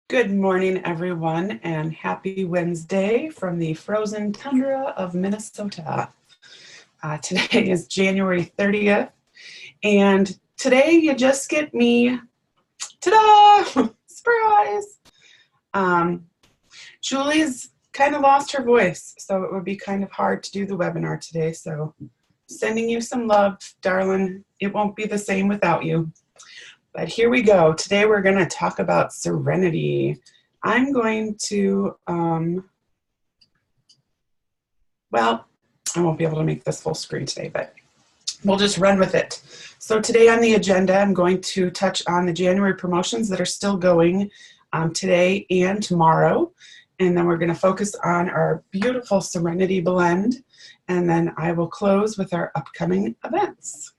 Good morning, everyone, and happy Wednesday from the frozen tundra of Minnesota. Today is January 30th, and today you just get me, ta-da, surprise! Julie's kind of lost her voice, so it would be kind of hard to do the webinar today, so sending you some love, darling. It won't be the same without you. But here we go. Today we're going to talk about Serenity. I'm going to, well, I won't be able to make this full screen today, but we'll just run with it. So today on the agenda, I'm going to touch on the January promotions that are still going today and tomorrow. And then we're going to focus on our beautiful Serenity blend. And then I will close with our upcoming events.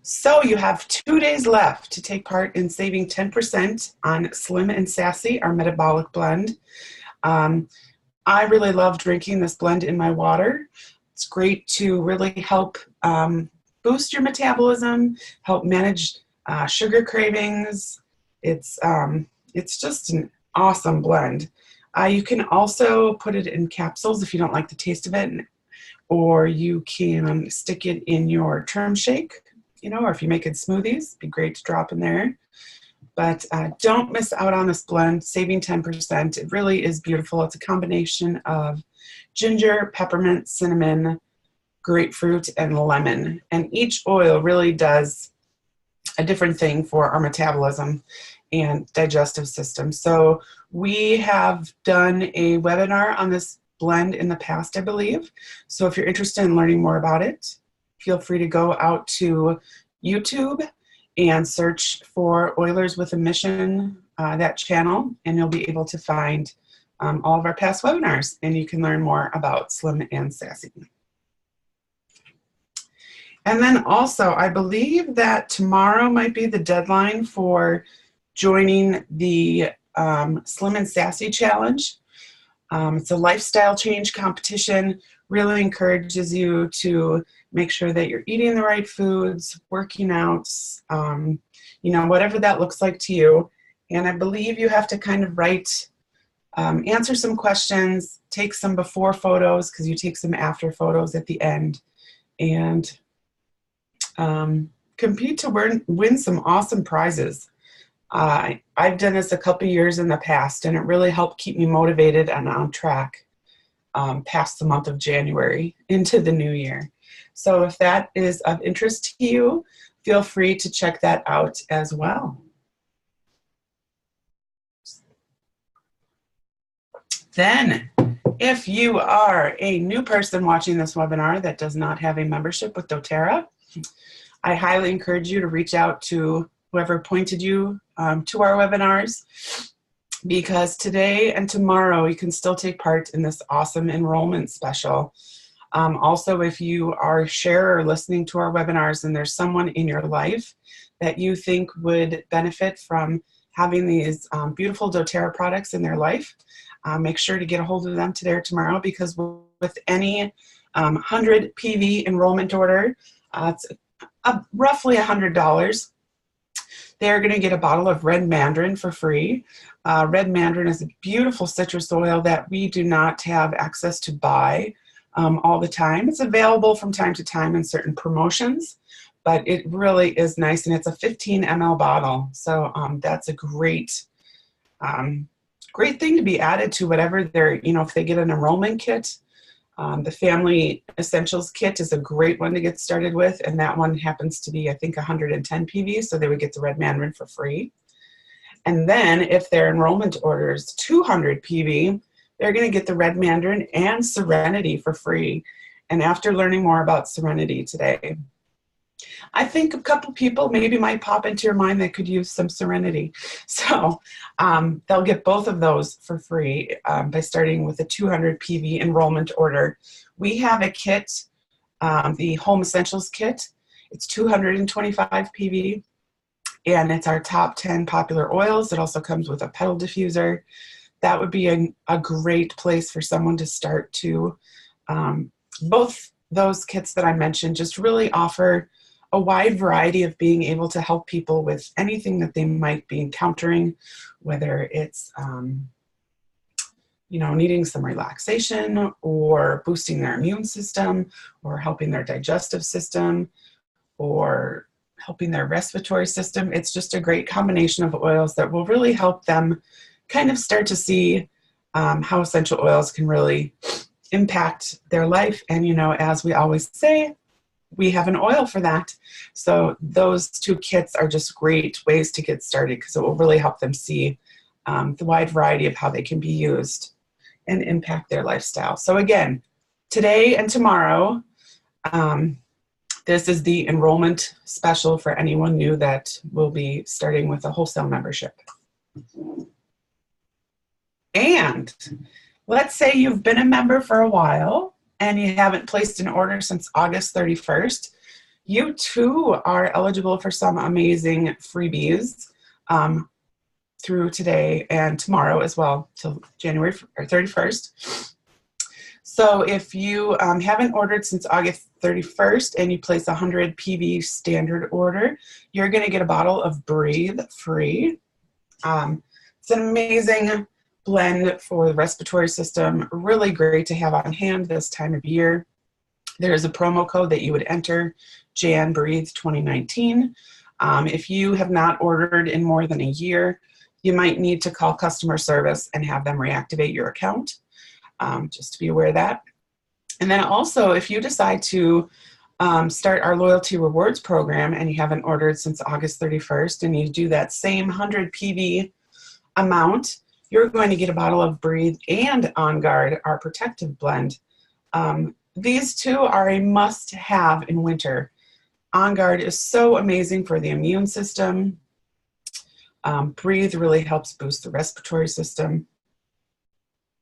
So you have 2 days left to take part in saving 10% on Slim and Sassy, our metabolic blend. I really love drinking this blend in my water. It's great to really help boost your metabolism, help manage sugar cravings. It's just an awesome blend. You can also put it in capsules if you don't like the taste of it, or you can stick it in your term shake. Or if you make it smoothies, it'd be great to drop in there. But don't miss out on this blend, saving 10%. It really is beautiful. It's a combination of ginger, peppermint, cinnamon, grapefruit, and lemon. And each oil really does a different thing for our metabolism and digestive system. So we have done a webinar on this blend in the past, I believe. So if you're interested in learning more about it, feel free to go out to YouTube and search for Oilers with a Mission, that channel, and you'll be able to find all of our past webinars, and you can learn more about Slim and Sassy. And then also, I believe that tomorrow might be the deadline for joining the Slim and Sassy Challenge. It's a lifestyle change competition, really encourages you to make sure that you're eating the right foods, working out, whatever that looks like to you. And I believe you have to kind of write, answer some questions, take some before photos, because you take some after photos at the end, and compete to win some awesome prizes. I've done this a couple years in the past, and it really helped keep me motivated and on track past the month of January into the new year. So if that is of interest to you, feel free to check that out as well. Then, if you are a new person watching this webinar that does not have a membership with doTERRA, I highly encourage you to reach out to whoever pointed you to our webinars, because today and tomorrow you can still take part in this awesome enrollment special. Also, if you are a sharer or listening to our webinars and there's someone in your life that you think would benefit from having these beautiful doTERRA products in their life, make sure to get a hold of them today or tomorrow, because with any 100 PV enrollment order, it's roughly $100. They're going to get a bottle of red mandarin for free. Red mandarin is a beautiful citrus oil that we do not have access to buy all the time. It's available from time to time in certain promotions, but it really is nice, and it's a 15 ml bottle. So that's a great thing to be added to whatever they're, if they get an enrollment kit. The Family Essentials kit is a great one to get started with, and that one happens to be, I think, 110 PV, so they would get the red mandarin for free. And then if their enrollment order is 200 PV, they're going to get the red mandarin and Serenity for free. And after learning more about Serenity today, I think a couple people maybe might pop into your mind that could use some Serenity. So they'll get both of those for free by starting with a 200 PV enrollment order. We have a kit, the Home Essentials kit. It's 225 PV, and it's our top 10 popular oils. It also comes with a pedal diffuser. That would be a great place for someone to start to. Both those kits that I mentioned just really offer a wide variety of being able to help people with anything that they might be encountering, whether it's needing some relaxation or boosting their immune system or helping their digestive system or helping their respiratory system. It's just a great combination of oils that will really help them kind of start to see how essential oils can really impact their life. And, as we always say, we have an oil for that. So those two kits are just great ways to get started because it will really help them see the wide variety of how they can be used and impact their lifestyle. So again, today and tomorrow, this is the enrollment special for anyone new that will be starting with a wholesale membership. And let's say you've been a member for a while and you haven't placed an order since August 31st. You too are eligible for some amazing freebies through today and tomorrow as well, till January 31st. So if you haven't ordered since August 31st and you place a 100 PV standard order, you're going to get a bottle of Breathe free. It's an amazing blend for the respiratory system, really great to have on hand this time of year. There is a promo code that you would enter, JanBreathe 2019. If you have not ordered in more than a year, you might need to call customer service and have them reactivate your account, just to be aware of that. And then also, if you decide to start our loyalty rewards program and you haven't ordered since August 31st and you do that same 100 PV amount, you're going to get a bottle of Breathe and On Guard, our protective blend. These two are a must-have in winter. On Guard is so amazing for the immune system. Breathe really helps boost the respiratory system.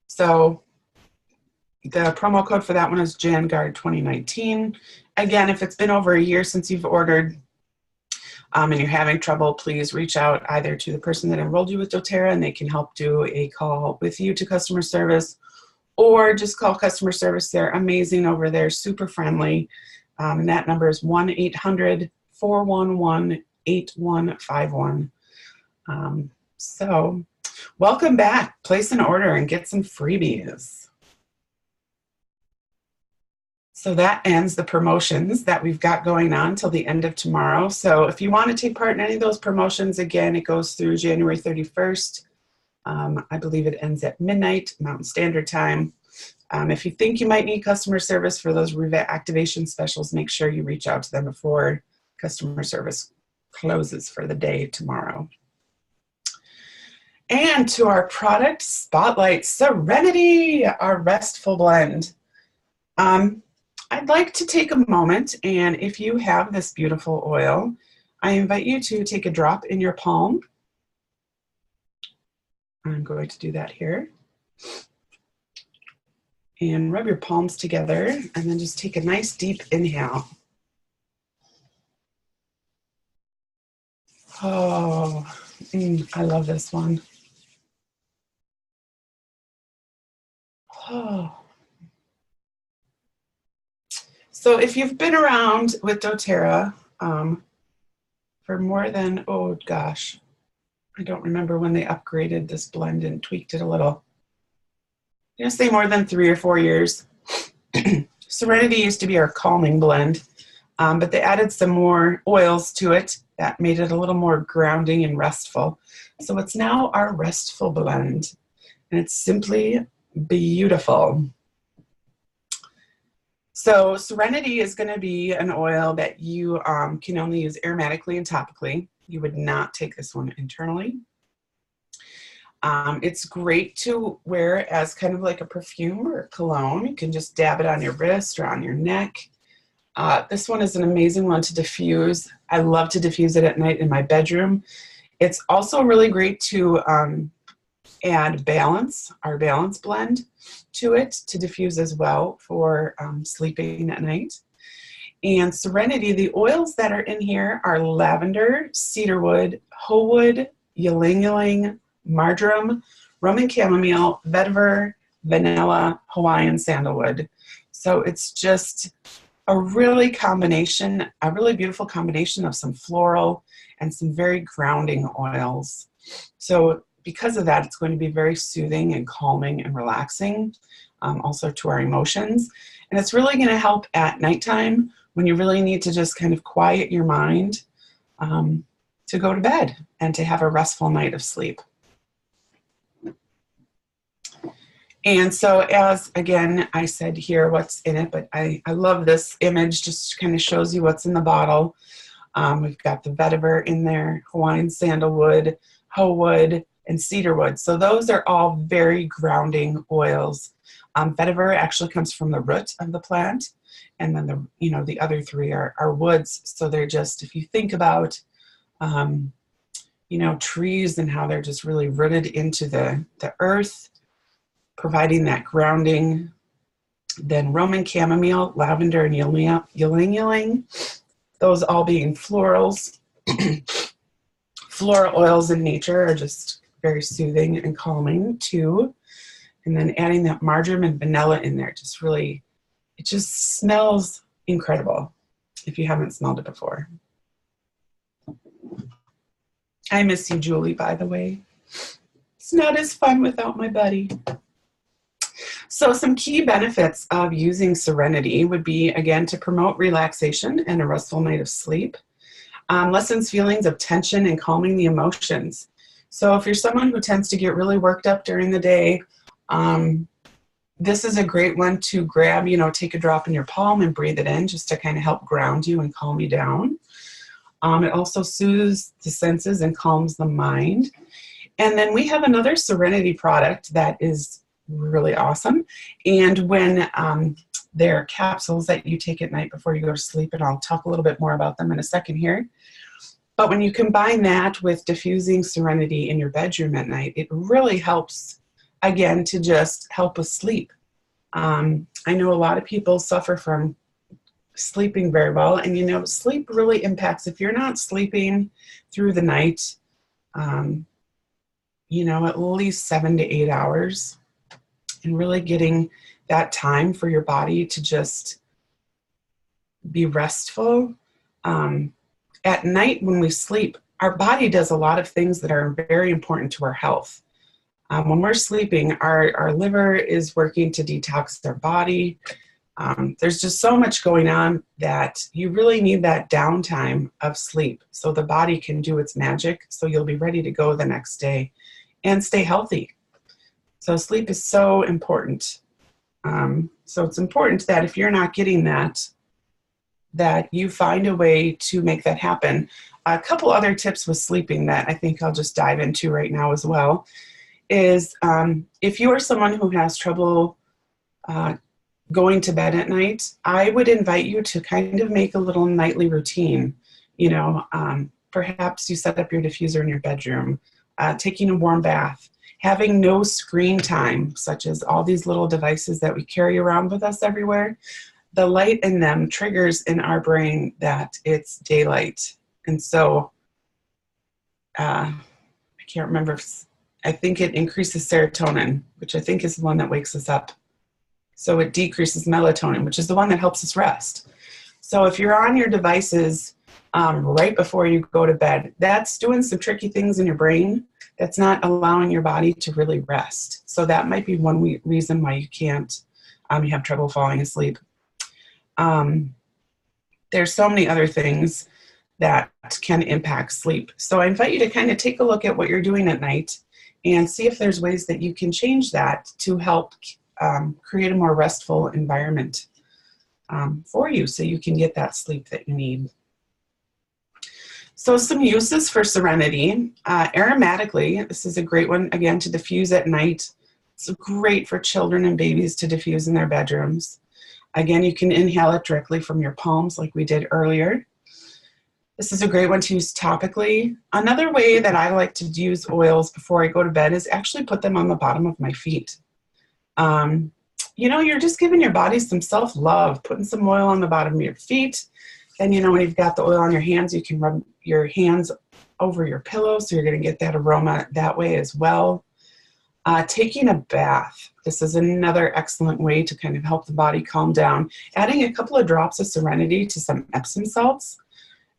So the promo code for that one is JanGuard 2019. Again, if it's been over a year since you've ordered and you're having trouble, please reach out either to the person that enrolled you with doTERRA and they can help do a call with you to customer service, or just call customer service. They're amazing over there, super friendly. And that number is 1-800-411-8151. So welcome back. Place an order and get some freebies. So that ends the promotions that we've got going on till the end of tomorrow. So if you want to take part in any of those promotions, again, it goes through January 31st. I believe it ends at midnight, Mountain Standard Time. If you think you might need customer service for those reactivation specials, make sure you reach out to them before customer service closes for the day tomorrow. And to our product spotlight, Serenity, our restful blend. I'd like to take a moment, and if you have this beautiful oil, I invite you to take a drop in your palm. I'm going to do that here. And rub your palms together, and then just take a nice deep inhale. Oh, I love this one. Oh. So if you've been around with doTERRA for more than, oh gosh, I don't remember when they upgraded this blend and tweaked it a little. I'm going to say more than 3 or 4 years. Serenity used to be our calming blend, but they added some more oils to it that made it a little more grounding and restful. So it's now our restful blend, and it's simply beautiful. So Serenity is going to be an oil that you can only use aromatically and topically. You would not take this one internally. It's great to wear as kind of like a perfume or a cologne. You can just dab it on your wrist or on your neck. This one is an amazing one to diffuse. I love to diffuse it at night in my bedroom. It's also really great to add Balance, our Balance blend, to it to diffuse as well for sleeping at night. And Serenity, the oils that are in here are lavender, cedarwood, hoewood, ylang-ylang, marjoram, Roman chamomile, vetiver, vanilla, Hawaiian sandalwood. So it's just a really beautiful combination of some floral and some very grounding oils. So because of that, it's going to be very soothing and calming and relaxing, also to our emotions. And it's really going to help at nighttime when you really need to just kind of quiet your mind to go to bed and to have a restful night of sleep. And so as, again, I said here what's in it, but I love this image, just kind of shows you what's in the bottle. We've got the vetiver in there, Hawaiian sandalwood, hoe wood, and cedar wood. So those are all very grounding oils. Vetiver actually comes from the root of the plant, and then the other three are woods. So they're just, if you think about trees and how they're just really rooted into the earth, providing that grounding. Then Roman chamomile, lavender, and ylang ylang, those all being florals. Floral oils in nature are just very soothing and calming too. And then adding that marjoram and vanilla in there, it just smells incredible if you haven't smelled it before. I miss you, Julie, by the way. It's not as fun without my buddy. So some key benefits of using Serenity would be, again, to promote relaxation and a restful night of sleep. Lessens feelings of tension and calming the emotions. So if you're someone who tends to get really worked up during the day, this is a great one to grab, take a drop in your palm and breathe it in just to kind of help ground you and calm you down. It also soothes the senses and calms the mind. And then we have another Serenity product that is really awesome. And when they're capsules that you take at night before you go to sleep, and I'll talk a little bit more about them in a second here. But when you combine that with diffusing Serenity in your bedroom at night, it really helps, again, to just help with sleep. I know a lot of people suffer from sleeping very well, and sleep really impacts, if you're not sleeping through the night, at least 7 to 8 hours, and really getting that time for your body to just be restful. At night when we sleep, our body does a lot of things that are very important to our health. When we're sleeping, our liver is working to detox our body. There's just so much going on that you really need that downtime of sleep so the body can do its magic, so you'll be ready to go the next day and stay healthy. So sleep is so important. So it's important that if you're not getting that you find a way to make that happen. A couple other tips with sleeping that I think I'll just dive into right now as well is if you are someone who has trouble going to bed at night, I would invite you to kind of make a little nightly routine. Perhaps you set up your diffuser in your bedroom, taking a warm bath, having no screen time, such as all these little devices that we carry around with us everywhere. The light in them triggers in our brain that it's daylight. And so I can't remember, I think it increases serotonin, which I think is the one that wakes us up. So it decreases melatonin, which is the one that helps us rest. So if you're on your devices right before you go to bed, that's doing some tricky things in your brain. That's not allowing your body to really rest. So that might be one reason why you can't, you have trouble falling asleep. There's so many other things that can impact sleep. So I invite you to kind of take a look at what you're doing at night and see if there's ways that you can change that to help create a more restful environment for you so you can get that sleep that you need. So some uses for Serenity. Aromatically, this is a great one, again, to diffuse at night. It's great for children and babies to diffuse in their bedrooms. Again, you can inhale it directly from your palms like we did earlier. This is a great one to use topically. Another way that I like to use oils before I go to bed is actually put them on the bottom of my feet. You're just giving your body some self-love, putting some oil on the bottom of your feet. Then, when you've got the oil on your hands, you can rub your hands over your pillow, so you're going to get that aroma that way as well. Taking a bath. This is another excellent way to kind of help the body calm down. Adding a couple of drops of Serenity to some Epsom salts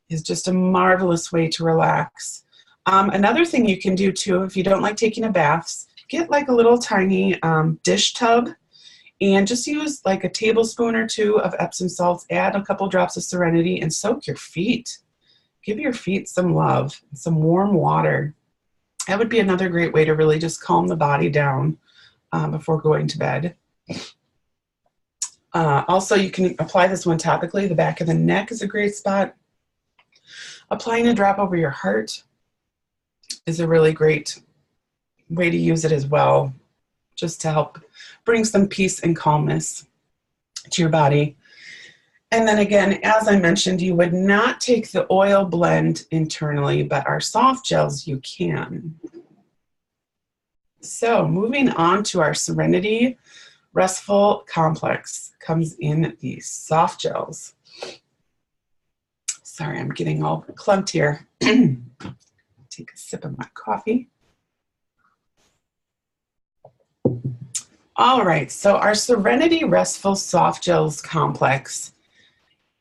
is just a marvelous way to relax. Another thing you can do too, if you don't like taking a bath, get like a little tiny dish tub and just use like a tablespoon or two of Epsom salts, add a couple drops of Serenity, and soak your feet. Give your feet some love, some warm water. That would be another great way to really just calm the body down before going to bed. Also, you can apply this one topically. The back of the neck is a great spot. Applying a drop over your heart is a really great way to use it as well, just to help bring some peace and calmness to your body. And then again, as I mentioned, you would not take the oil blend internally, but our soft gels you can. So moving on to our Serenity Restful Complex, comes in these soft gels. Sorry, I'm getting all clumped here. Take a sip of my coffee. All right, so our Serenity Restful Soft Gels Complex,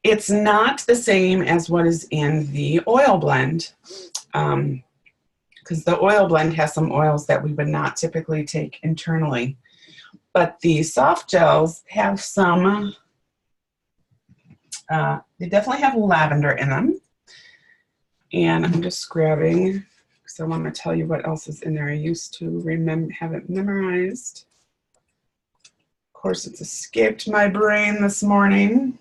it's not the same as what is in the oil blend, because the oil blend has some oils that we would not typically take internally. But the soft gels have some, they definitely have lavender in them. And I'm just grabbing, because I want to tell you what else is in there. I used to have it memorized. Of course, it's escaped my brain this morning.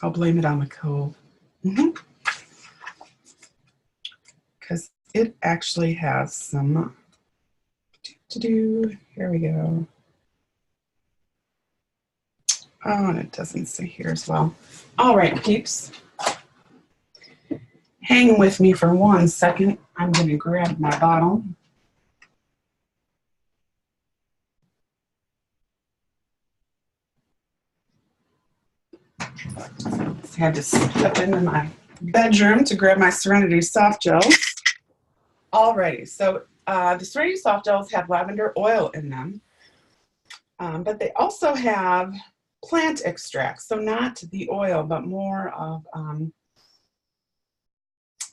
I'll blame it on the cold. Because it actually has some here we go. Oh, and it doesn't say here as well. All right, peeps. Hang with me for 1 second. I'm going to grab my bottle. Just had to step into my bedroom to grab my Serenity soft gels. Alrighty, so the Serenity soft gels have lavender oil in them, but they also have plant extracts, so not the oil, but more of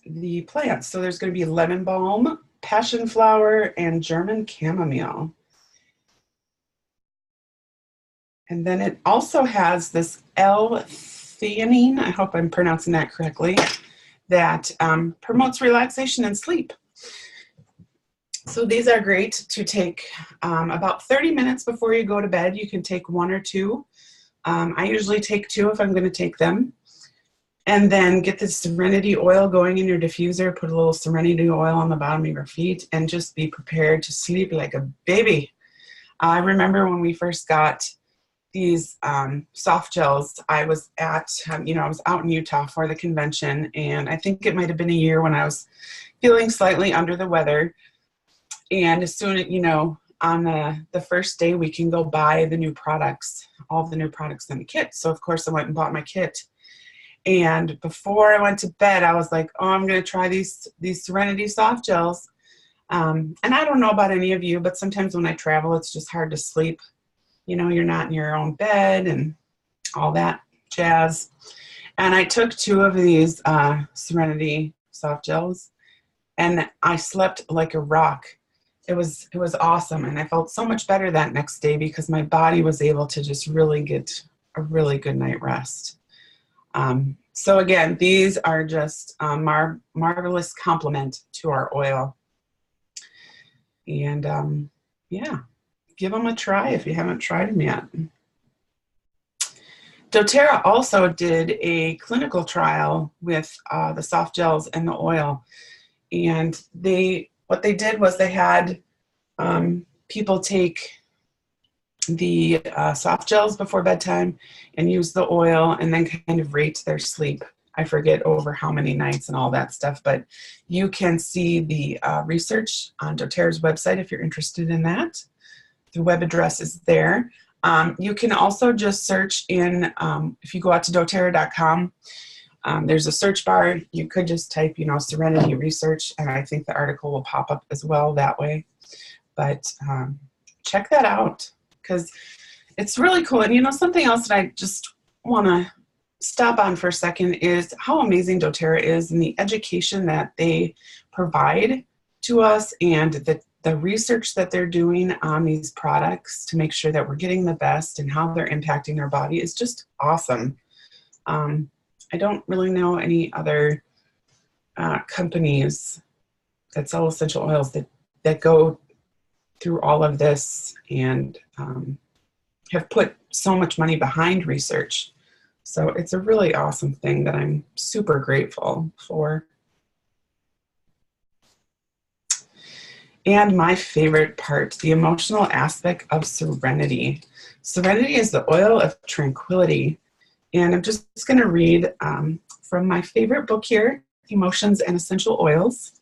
the plants. So there's going to be lemon balm, passion flower, and German chamomile. And then it also has this L-theanine, I hope I'm pronouncing that correctly, that promotes relaxation and sleep. So these are great to take about 30 minutes before you go to bed. You can take 1 or 2. I usually take 2 if I'm going to take them. And then get the Serenity oil going in your diffuser. Put a little Serenity oil on the bottom of your feet and just be prepared to sleep like a baby. I remember when we first got these soft gels, I was at, I was out in Utah for the convention, and I think it might have been a year when I was feeling slightly under the weather. And as soon as, on the first day, we can go buy the new products, all the new products in the kit. So, of course, I went and bought my kit. And before I went to bed, I was like, oh, I'm going to try these Serenity soft gels. And I don't know about any of you, but sometimes when I travel, it's just hard to sleep. You're not in your own bed and all that jazz. And I took 2 of these Serenity soft gels, and I slept like a rock. It was awesome, and I felt so much better that next day because my body was able to just really get a really good night rest. So again, these are just a marvelous complement to our oil. And yeah, give them a try if you haven't tried them yet. doTERRA also did a clinical trial with the soft gels and the oil. And what they did was they had people take the soft gels before bedtime and use the oil and then kind of rate their sleep. I forget over how many nights and all that stuff, but you can see the research on doTERRA's website if you're interested in that. The web address is there. You can also just search in, if you go out to doTERRA.com, There's a search bar. You could just type, Serenity research, and I think the article will pop up as well that way. But check that out because it's really cool. And something else that I just want to stop on for a second is how amazing doTERRA is and the education that they provide to us and the research that they're doing on these products to make sure that we're getting the best and how they're impacting our body is just awesome. I don't really know any other companies that sell essential oils that go through all of this and have put so much money behind research. So it's a really awesome thing that I'm super grateful for. And my favorite part, the emotional aspect of Serenity. Serenity is the oil of tranquility. And I'm just going to read from my favorite book here, Emotions and Essential Oils.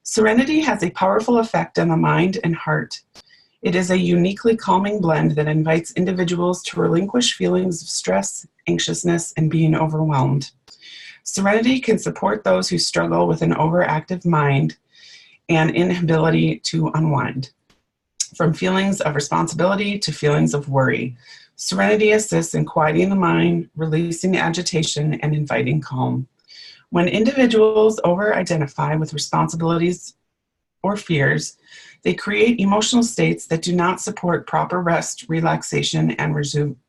Serenity has a powerful effect on the mind and heart. It is a uniquely calming blend that invites individuals to relinquish feelings of stress, anxiousness, and being overwhelmed. Serenity can support those who struggle with an overactive mind and inability to unwind. From feelings of responsibility to feelings of worry, Serenity assists in quieting the mind, releasing agitation, and inviting calm. When individuals over-identify with responsibilities or fears, they create emotional states that do not support proper rest, relaxation, and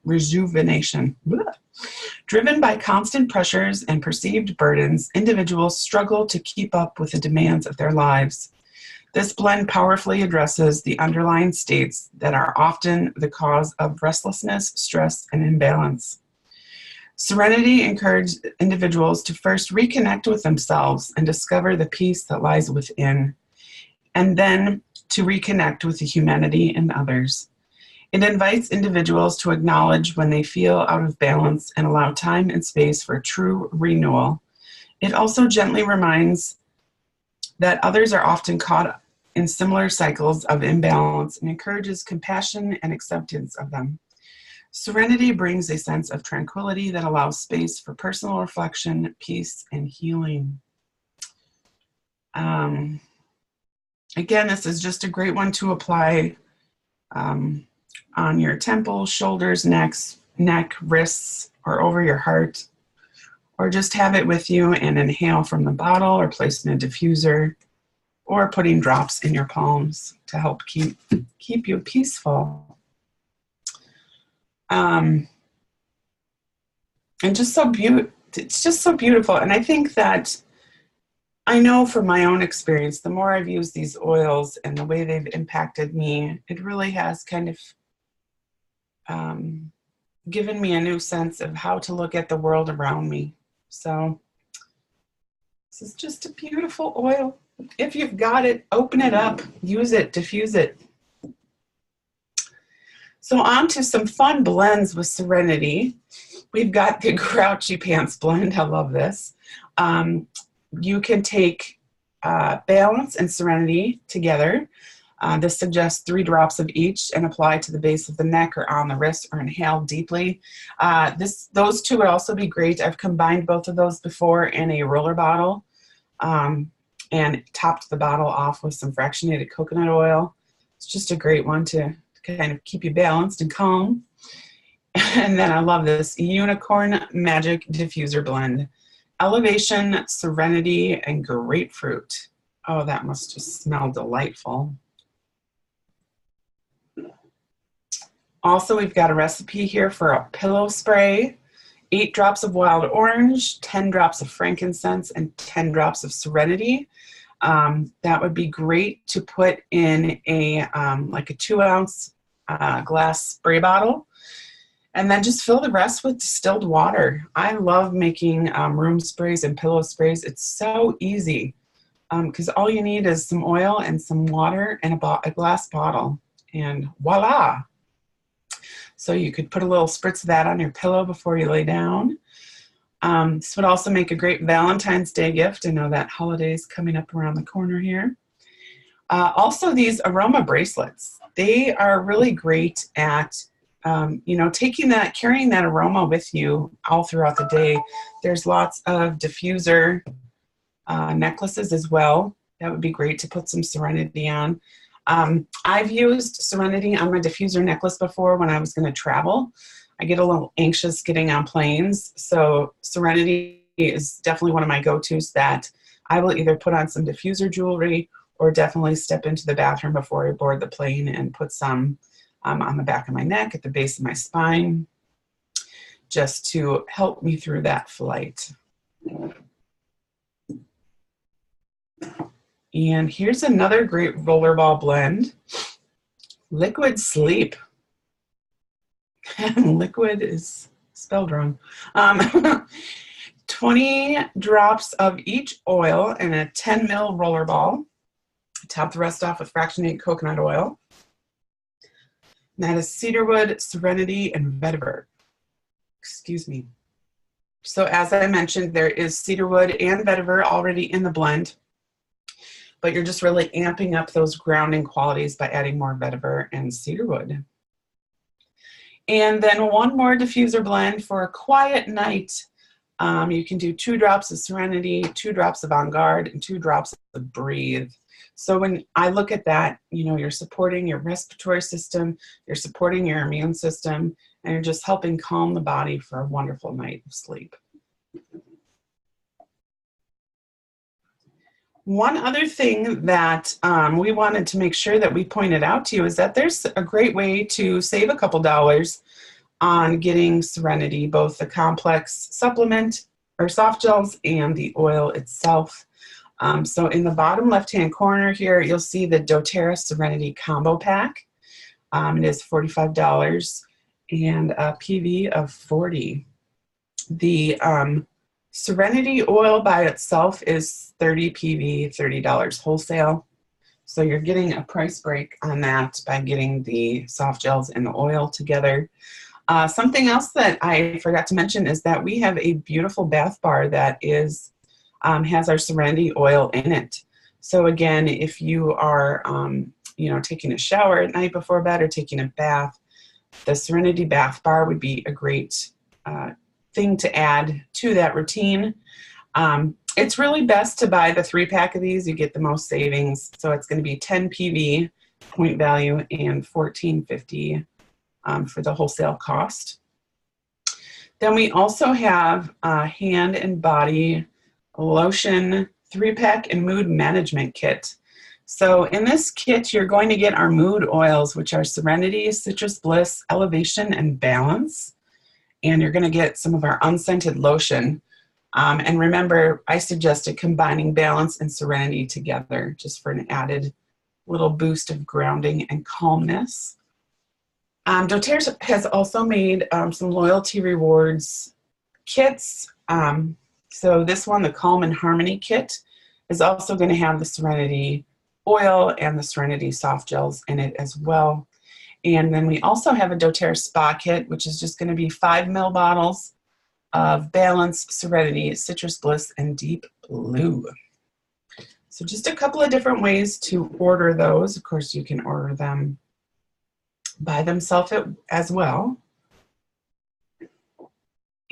rejuvenation. Blah. Driven by constant pressures and perceived burdens, individuals struggle to keep up with the demands of their lives. This blend powerfully addresses the underlying states that are often the cause of restlessness, stress, and imbalance. Serenity encourages individuals to first reconnect with themselves and discover the peace that lies within, and then to reconnect with the humanity in others. It invites individuals to acknowledge when they feel out of balance and allow time and space for true renewal. It also gently reminds that others are often caught in similar cycles of imbalance and encourages compassion and acceptance of them. Serenity brings a sense of tranquility that allows space for personal reflection, peace, and healing. Again, this is just a great one to apply on your temples, shoulders, neck, wrists, or over your heart, or just have it with you and inhale from the bottle or place in a diffuser, or putting drops in your palms to help keep you peaceful. And just so it's just so beautiful. And I think that I know from my own experience, the more I've used these oils and the way they've impacted me, it really has kind of given me a new sense of how to look at the world around me. So this is just a beautiful oil. If you've got it, open it up, use it, diffuse it. So on to some fun blends with Serenity. We've got the Grouchy Pants blend. I love this. You can take Balance and Serenity together. This suggests 3 drops of each and apply to the base of the neck or on the wrist or inhale deeply. Those two would also be great. I've combined both of those before in a roller bottle and topped the bottle off with some fractionated coconut oil. It's just a great one to kind of keep you balanced and calm. And then I love this Unicorn Magic Diffuser Blend. Elevation, Serenity, and Grapefruit. Oh, that must just smell delightful. Also, we've got a recipe here for a pillow spray. 8 drops of wild orange, 10 drops of frankincense, and 10 drops of Serenity. That would be great to put in a like a 2-ounce glass spray bottle. And then just fill the rest with distilled water. I love making room sprays and pillow sprays. It's so easy because all you need is some oil and some water and a glass bottle. And voila. So you could put a little spritz of that on your pillow before you lay down. This would also make a great Valentine's Day gift. I know that holiday is coming up around the corner here. Also, these aroma bracelets. They are really great at you know, carrying that aroma with you all throughout the day. There's lots of diffuser necklaces as well. That would be great to put some Serenity on. I've used Serenity on my diffuser necklace before when I was going to travel. I get a little anxious getting on planes, so Serenity is definitely one of my go-tos that I will either put on some diffuser jewelry or definitely step into the bathroom before I board the plane and put some on the back of my neck, at the base of my spine, just to help me through that flight. And here's another great rollerball blend, Liquid Sleep. Liquid is spelled wrong. 20 drops of each oil in a 10 ml rollerball. Top the rest off with fractionated coconut oil. And that is cedarwood, serenity, and vetiver. Excuse me. So as I mentioned, there is cedarwood and vetiver already in the blend, but you're just really amping up those grounding qualities by adding more vetiver and cedarwood. And then one more diffuser blend for a quiet night. You can do 2 drops of Serenity, 2 drops of On Guard, and 2 drops of Breathe. So when I look at that, you know, you're supporting your respiratory system, you're supporting your immune system, and you're just helping calm the body for a wonderful night of sleep. One other thing that we wanted to make sure that we pointed out to you is that there's a great way to save a couple dollars on getting Serenity, both the complex supplement or soft gels and the oil itself. So in the bottom left-hand corner here, you'll see the doTERRA Serenity Combo Pack. It is $45 and a PV of 40. The Serenity oil by itself is 30 PV, $30 wholesale. So you're getting a price break on that by getting the soft gels and the oil together. Something else that I forgot to mention is that we have a beautiful bath bar that is has our Serenity oil in it. So again, if you are you know, taking a shower at night before bed or taking a bath, the Serenity bath bar would be a great thing to add to that routine. It's really best to buy the 3-pack of these. You get the most savings. So it's going to be 10 PV point value and $14.50 for the wholesale cost. Then we also have hand and body lotion 3-pack and mood management kit. So in this kit, you're going to get our mood oils, which are Serenity, Citrus Bliss, Elevation, and Balance. And you're going to get some of our unscented lotion. And remember, I suggested combining Balance and Serenity together just for an added little boost of grounding and calmness. doTERRA has also made some loyalty rewards kits. So this one, the Calm and Harmony kit, is also going to have the Serenity oil and the Serenity soft gels in it as well. And then we also have a doTERRA spa kit, which is just going to be 5 ml bottles of Balance, Serenity, Citrus Bliss, and Deep Blue. So just a couple of different ways to order those. Of course, you can order them by themselves as well.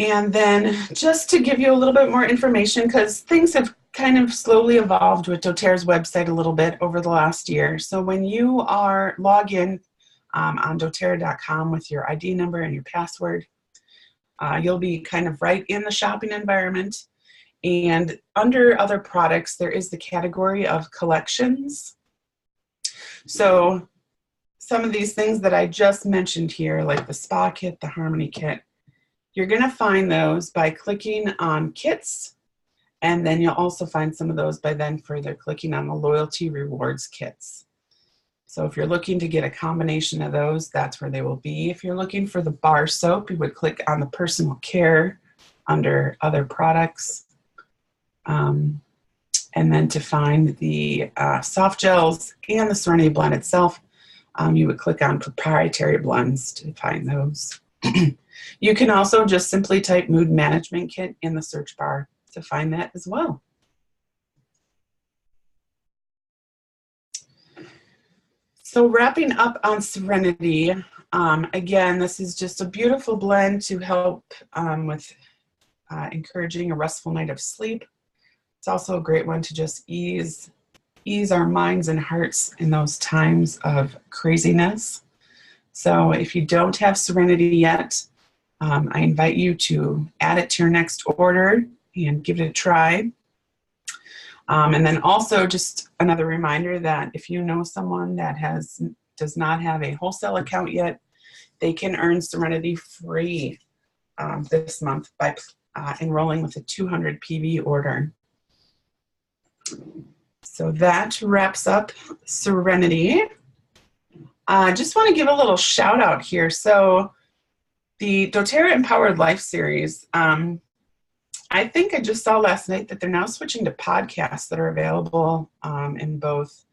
And then just to give you a little bit more information, because things have kind of slowly evolved with doTERRA's website a little bit over the last year. So when you log in on doTERRA.com with your ID number and your password, you'll be kind of right in the shopping environment. And under other products, there is the category of collections. So some of these things that I just mentioned here, like the spa kit, the Harmony kit, you're going to find those by clicking on kits, and then you'll also find some of those by then further clicking on the loyalty rewards kits. So if you're looking to get a combination of those, that's where they will be. If you're looking for the bar soap, you would click on the personal care under other products. And then to find the soft gels and the Serenity blend itself, you would click on proprietary blends to find those. You can also just simply type mood management kit in the search bar to find that as well. So wrapping up on Serenity, Again, this is just a beautiful blend to help with encouraging a restful night of sleep. It's also a great one to just ease our minds and hearts in those times of craziness. So if you don't have Serenity yet, I invite you to add it to your next order and give it a try. And then also just another reminder that if you know someone that does not have a wholesale account yet, they can earn Serenity free this month by enrolling with a 200 PV order. So that wraps up Serenity. I just want to give a little shout out here. So the doTERRA Empowered Life series, I think I just saw last night that they're now switching to podcasts that are available in both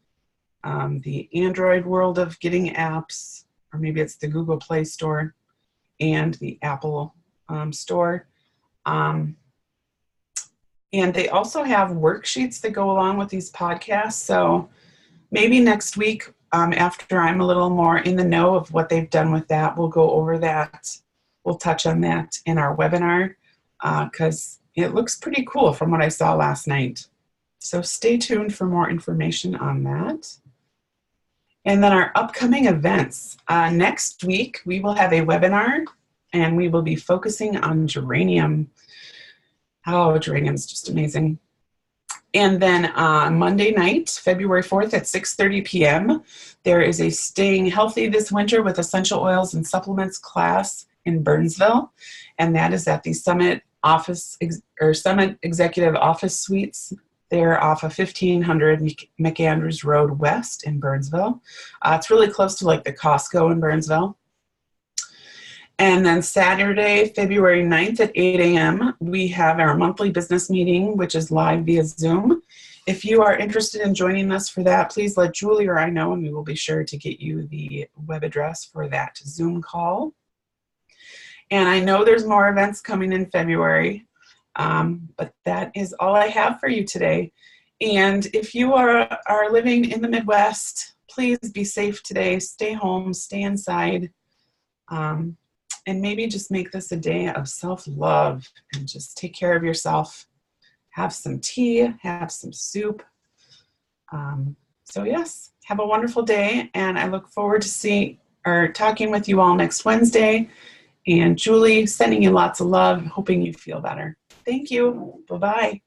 the Android world of getting apps, or maybe it's the Google Play Store and the Apple Store. And they also have worksheets that go along with these podcasts. So maybe next week, after I'm a little more in the know of what they've done with that, we'll go over that. We'll touch on that in our webinar because it looks pretty cool from what I saw last night. So stay tuned for more information on that. And then our upcoming events. Next week, we will have a webinar and we will be focusing on geranium. Oh, geranium is just amazing. And then Monday night, February 4th at 6:30 p.m., there is a Staying Healthy This Winter with Essential Oils and Supplements class in Burnsville. And that is at the Summit Executive Office Suites. They're off of 1500 McAndrews Road West in Burnsville. It's really close to like the Costco in Burnsville. And then Saturday, February 9th at 8 a.m., we have our monthly business meeting, which is live via Zoom. If you are interested in joining us for that, please let Julie or I know, and we will be sure to get you the web address for that Zoom call. And I know there's more events coming in February, but that is all I have for you today. And if you are living in the Midwest, please be safe today. Stay home, stay inside. And maybe just make this a day of self-love and just take care of yourself. Have some tea, have some soup. So yes, have a wonderful day. And I look forward to talking with you all next Wednesday. And Julie, sending you lots of love, hoping you feel better. Thank you. Bye-bye.